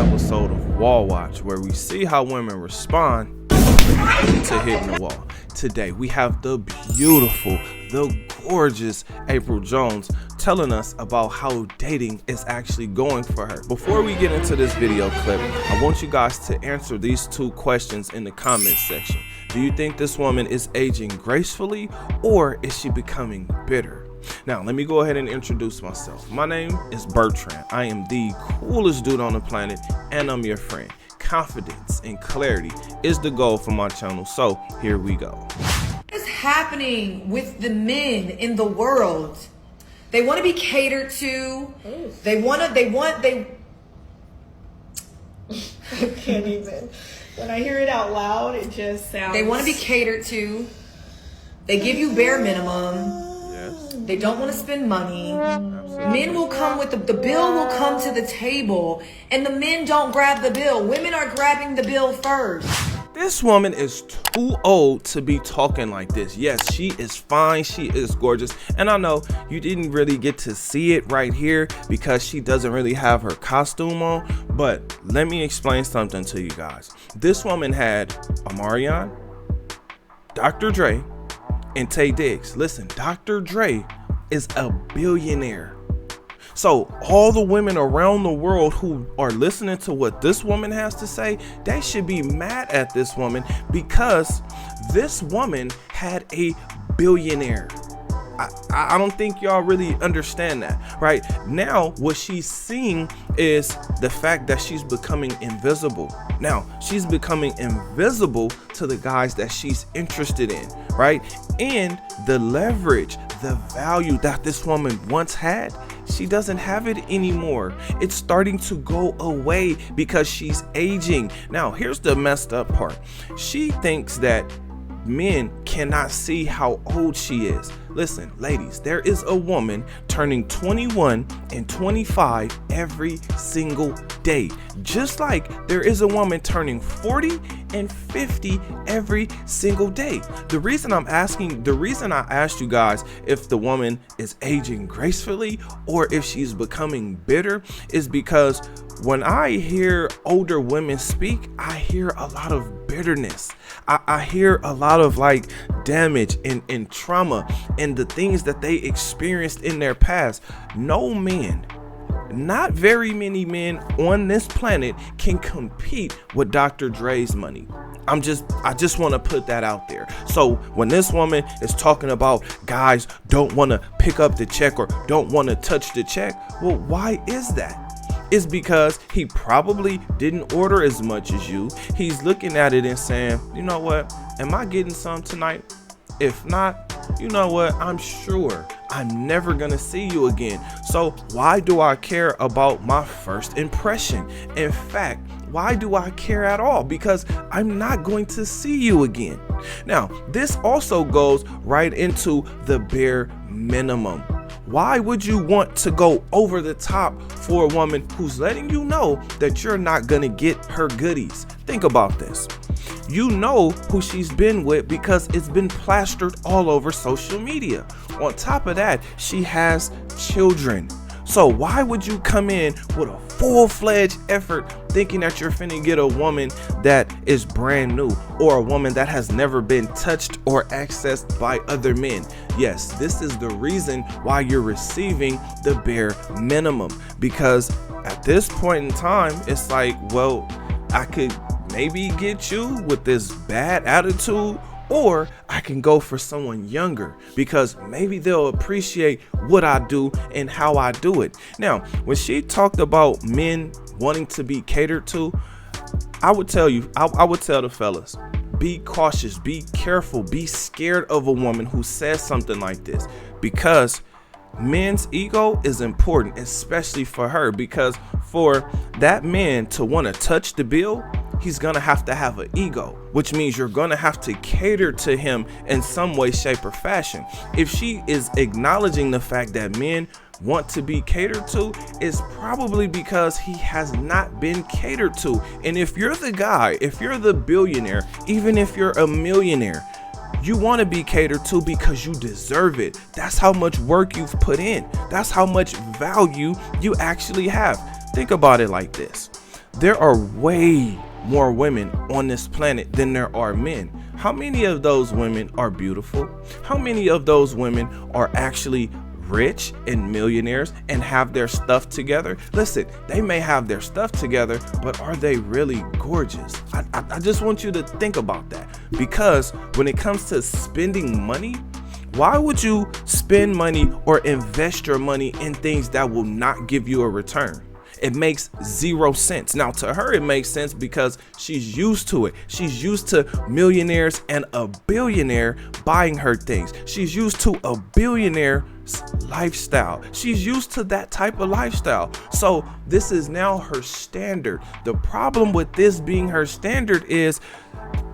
episode of Wall Watch, where we see how women respond to hitting the wall. Today we have the beautiful, the gorgeous April Jones telling us about how dating is actually going for her. Before we get into this video clip, I want you guys to answer these two questions in the comment section. Do you think this woman is aging gracefully, or is she becoming bitter? Now, let me go ahead and introduce myself. My name is Bertrand. I am the coolest dude on the planet, and I'm your friend. Confidence and clarity is the goal for my channel, so here we go. What is happening with the men in the world? They want to be catered to. They I can't even. When I hear it out loud, it just sounds. They want to be catered to. They give you bare minimum. Yes. They don't want to spend money. Absolutely. Men will come with the bill will come to the table, and the men don't grab the bill. Women are grabbing the bill first. This woman is too old to be talking like this. Yes, she is fine. She is gorgeous. And I know you didn't really get to see it right here because she doesn't really have her costume on. But let me explain something to you guys. This woman had Omarion, Dr. Dre, and Tay Diggs. Listen, Dr. Dre is a billionaire. So all the women around the world who are listening to what this woman has to say, they should be mad at this woman because this woman had a billionaire. I don't think y'all really understand that. Right now, what she's seeing is the fact that she's becoming invisible. Now, she's becoming invisible to the guys that she's interested in, right? And the leverage, the value that this woman once had, she doesn't have it anymore. It's starting to go away because she's aging. Now, here's the messed up part. She thinks that men cannot see how old she is. Listen, ladies, there is a woman turning 21 and 25 every single day. Just like there is a woman turning 40 and 50 every single day. The reason I asked you guys if the woman is aging gracefully or if she's becoming bitter is because when I hear older women speak, I hear a lot of bitterness. I hear a lot of like damage and trauma and the things that they experienced in their past. No man, not very many men on this planet can compete with Dr. Dre's money. I just want to put that out there. So when this woman is talking about guys don't want to pick up the check or don't want to touch the check, well, why is that? It's because he probably didn't order as much as you. He's looking at it and saying, you know what? Am I getting some tonight? If not, you know what? I'm sure I'm never gonna see you again. So why do I care about my first impression? In fact, why do I care at all? Because I'm not going to see you again. Now, this also goes right into the bare minimum. Why would you want to go over the top for a woman who's letting you know that you're not gonna get her goodies? Think about this. You know who she's been with because it's been plastered all over social media. On top of that, she has children. So why would you come in with a full-fledged effort thinking that you're finna get a woman that is brand new or a woman that has never been touched or accessed by other men? Yes, this is the reason why you're receiving the bare minimum, because at this point in time, it's like, well, I could maybe get you with this bad attitude, or I can go for someone younger because maybe they'll appreciate what I do and how I do it. Now, when she talked about men wanting to be catered to, I would tell the fellas, be cautious, be careful, be scared of a woman who says something like this, because men's ego is important, especially for her, because for that man to want to touch the bill, he's gonna have to have an ego, which means you're gonna have to cater to him in some way, shape, or fashion. If she is acknowledging the fact that men want to be catered to, it's probably because he has not been catered to. And if you're the guy, if you're the billionaire, even if you're a millionaire, you want to be catered to because you deserve it. That's how much work you've put in. That's how much value you actually have. Think about it like this. There are way more women on this planet than there are men. How many of those women are beautiful? How many of those women are actually rich and millionaires and have their stuff together? Listen, they may have their stuff together, but are they really gorgeous? I just want you to think about that, because when it comes to spending money, why would you spend money or invest your money in things that will not give you a return? It makes zero sense. Now, to her, it makes sense because she's used to it. She's used to millionaires and a billionaire buying her things. She's used to a billionaire lifestyle. She's used to that type of lifestyle. So this is now her standard. The problem with this being her standard is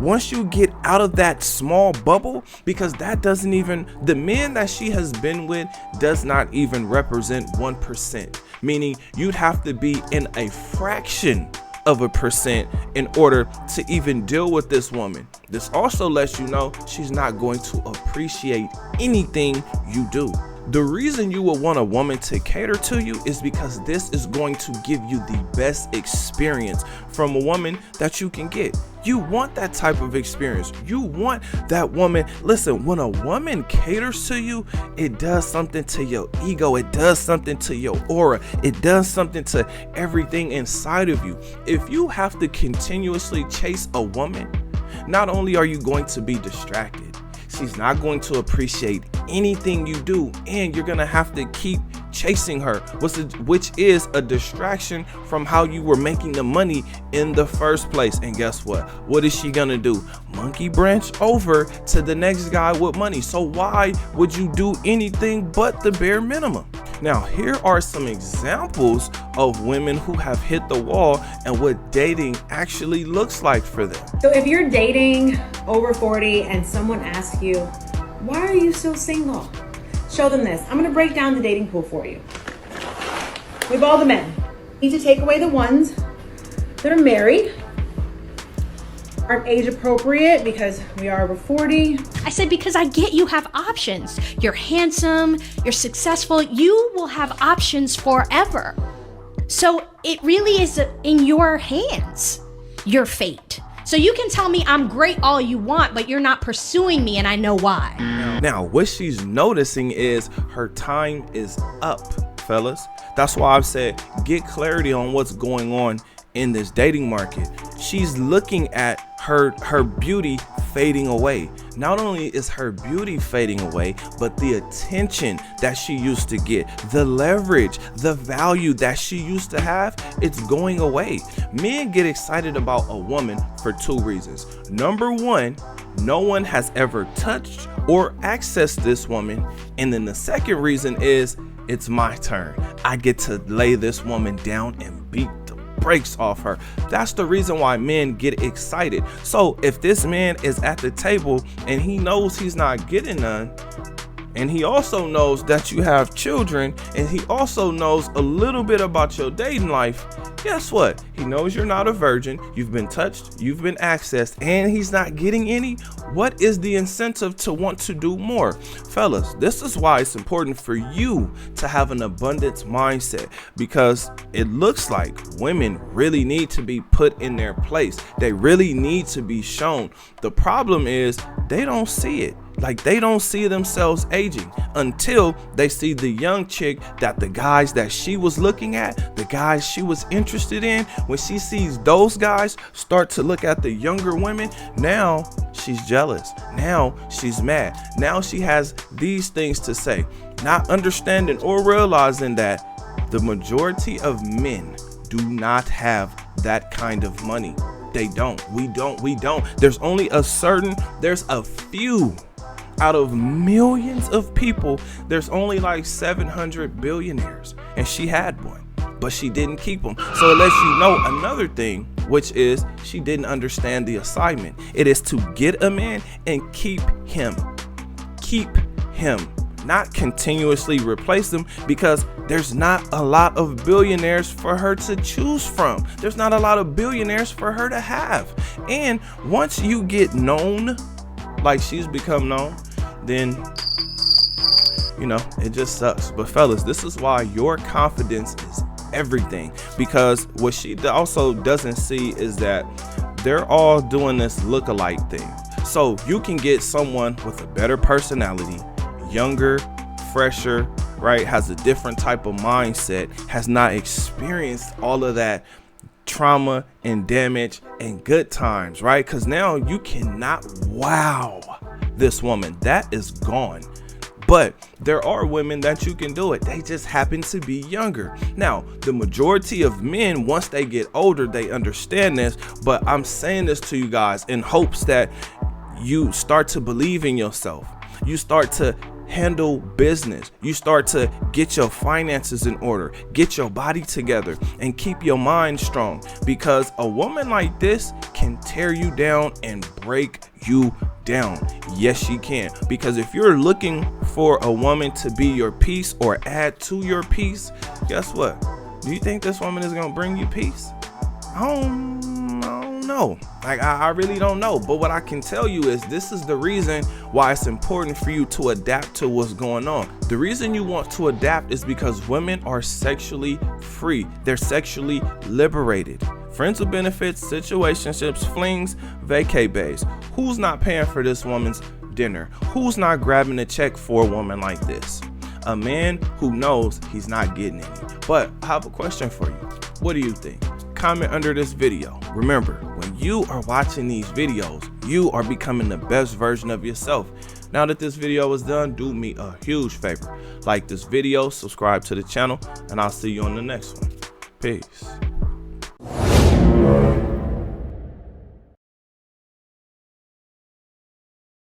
once you get out of that small bubble, because that doesn't even, the men that she has been with does not even represent 1%, meaning you'd have to be in a fraction of a percent in order to even deal with this woman. This also lets you know she's not going to appreciate anything you do. The reason you will want a woman to cater to you is because this is going to give you the best experience from a woman that you can get. You want that type of experience. You want that woman. Listen, when a woman caters to you, it does something to your ego. It does something to your aura. It does something to everything inside of you. If you have to continuously chase a woman, not only are you going to be distracted, she's not going to appreciate anything you do, and you're gonna have to keep chasing her, which is a distraction from how you were making the money in the first place. And guess what? What is she gonna do? Monkey branch over to the next guy with money. So why would you do anything but the bare minimum? Now, here are some examples of women who have hit the wall and what dating actually looks like for them. So if you're dating over 40 and someone asks you, why are you so single? Show them this. I'm gonna break down the dating pool for you. We have all the men. Need to take away the ones that are married, aren't age appropriate because we are over 40. I said, because I get you have options. You're handsome, you're successful, you will have options forever. So it really is in your hands, your fate. So you can tell me I'm great all you want, but you're not pursuing me, and I know why. Now, what she's noticing is her time is up, fellas. That's why I've said get clarity on what's going on in this dating market. She's looking at her beauty fading away. Not only is her beauty fading away, but the attention that she used to get, the leverage, the value that she used to have, it's going away. Men get excited about a woman for two reasons. Number one, no one has ever touched or accessed this woman. And then the second reason is it's my turn. I get to lay this woman down and beat the brakes off her. That's the reason why men get excited. So if this man is at the table and he knows he's not getting none, and he also knows that you have children, and he also knows a little bit about your dating life, guess what? He knows you're not a virgin, you've been touched, you've been accessed, and he's not getting any. What is the incentive to want to do more? Fellas, this is why it's important for you to have an abundance mindset, because it looks like women really need to be put in their place. They really need to be shown. The problem is they don't see it. Like, they don't see themselves aging until they see the young chick that the guys that she was looking at, the guys she was interested in, when she sees those guys start to look at the younger women, now she's jealous. Now she's mad. Now she has these things to say, not understanding or realizing that the majority of men do not have that kind of money. They don't. We don't. There's only there's a few. Out of millions of people, there's only like 700 billionaires, and she had one, but she didn't keep them. So it lets you know another thing, which is she didn't understand the assignment. It is to get a man and keep him, not continuously replace them, because there's not a lot of billionaires for her to choose from. There's not a lot of billionaires for her to have. And once you get known, like she's become known, then it just sucks. But fellas, this is why your confidence is everything, because what she also doesn't see is that they're all doing this look-alike thing. So you can get someone with a better personality, younger, fresher, right, has a different type of mindset, has not experienced all of that trauma and damage and good times, right? Because now you cannot wow this woman. That is gone. But there are women that you can do it. They just happen to be younger. Now, the majority of men, once they get older, they understand this. But I'm saying this to you guys in hopes that you start to believe in yourself. You start to handle business. You start to get your finances in order, get your body together, and keep your mind strong. Because a woman like this can tear you down and break you down. Yes, she can. Because if you're looking for a woman to be your peace or add to your peace, guess what? Do you think this woman is gonna bring you peace? I don't know. Like, I really don't know. But what I can tell you is this is the reason why it's important for you to adapt to what's going on. The reason you want to adapt is because women are sexually free. They're sexually liberated. Friends with benefits, situationships, flings, vacay bays. Who's not paying for this woman's dinner? Who's not grabbing a check for a woman like this? A man who knows he's not getting any. But I have a question for you. What do you think? Comment under this video. Remember, when you are watching these videos, you are becoming the best version of yourself. Now that this video is done, do me a huge favor. Like this video, subscribe to the channel, and I'll see you on the next one. Peace.